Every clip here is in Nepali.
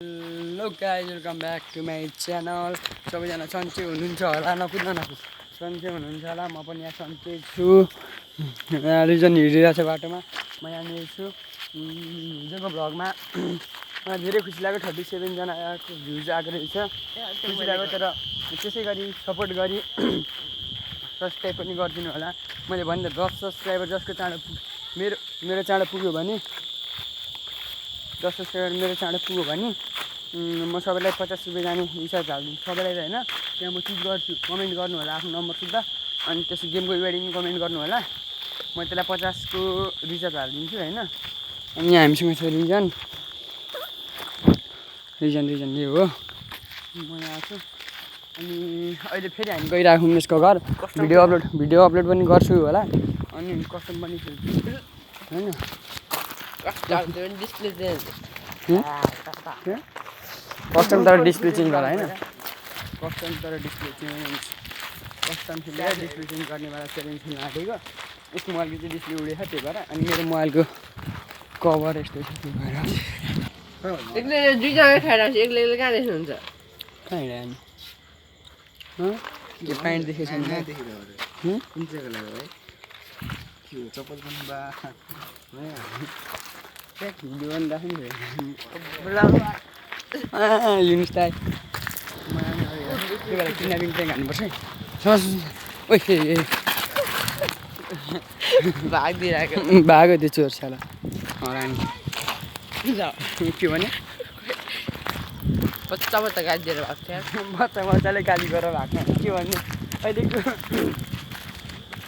Hello guys, welcome back to my channel. सबैजना सन्चै हुनुहुन्छ होला, नकुद्न नकुद सन्चै हुनुहुन्छ होला। म पनि यहाँ सन्चै छु। रिजन हिँडिरहेको छ बाटोमा, म यहाँनिर छु। हिजोको भ्लगमा मलाई धेरै खुसी लाग्यो, 37 जनाको भ्युज आएको रहेछ। खुसी लाग्यो, तर त्यसै गरी सपोर्ट गरी सब्सक्राइब पनि गरिदिनु होला। मैले भने 10 सब्सक्राइबर जसको चाँडो मेरो चाँडो पुग्यो भने 10 सब्सक्राइबर मेरो चाँडो पुग्यो भने म सबैलाई 50 रुपियाँ जाने रिचार्ज हालिदिन्छु सबैलाई होइन। त्यहाँ म चुज गर्छु, कमेन्ट गर्नु होला आफ्नो नम्बर सुत्दा, अनि त्यसो गेमको वेडिङ कमेन्ट गर्नु होला। म त्यसलाई 50 को रिचार्ज हालिदिन्छु होइन। अनि यहाँ हामीसँग छ रिजन यो हो, म यहाँ छु। अनि अहिले फेरि हामी गइरहेको उमेशको घर, भिडियो अपलोड पनि गर्छु होला। अनि कस्टम पनि खेल्छु होइन। कस्टम तर डिस्प्ले चेन्ज गर होइन, कस्टम खेलेर डिस्प्ले चेन्ज गर्नेवाला च्यालेन्ज खेल्न आँटेको। यसको मोबाइलको चाहिँ डिस्प्ले उडेछ, त्यही भएर। अनि मेरो मोबाइलको कभर यस्तो छ, त्यही भएर एक्लै दुईजना खाइरहेको छ, एक्लै कहाँ देख्नुहुन्छ? कहाँ हिँड्यो हामी? त्यो प्यान्ट देखेको छैन कुन चाहिँको लाग्यो भाइ? के हो, चप्पल पनि बा भिडियो पनि राख्नु युनिस ताई, त्यही भएर किडन्यापिङ चाहिँ हान्नुपर्छ है। भागो त्यो चोर साला हरानी। के भने बच्चा गाडी दिएर भएको थियो। बच्चाले गाली गरेर भएको के भन्ने। अहिलेको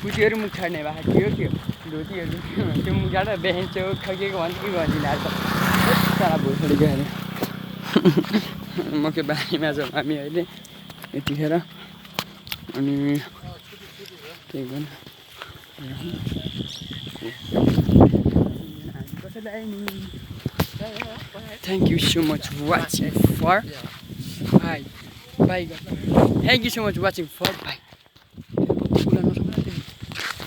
पुतीहरू मुख छाड्ने भएको थियो, धोतीहरू त्यो मुख छाडेर बेहेन्चो खगेको भन्छ कि भनिदिनु आज सारा भोसडी गएर। मकै बारीमा छौँ हामी अहिले यतिखेर। अनि के गर्नु, thank you so much watching for bye. Thank you so much watching for bye.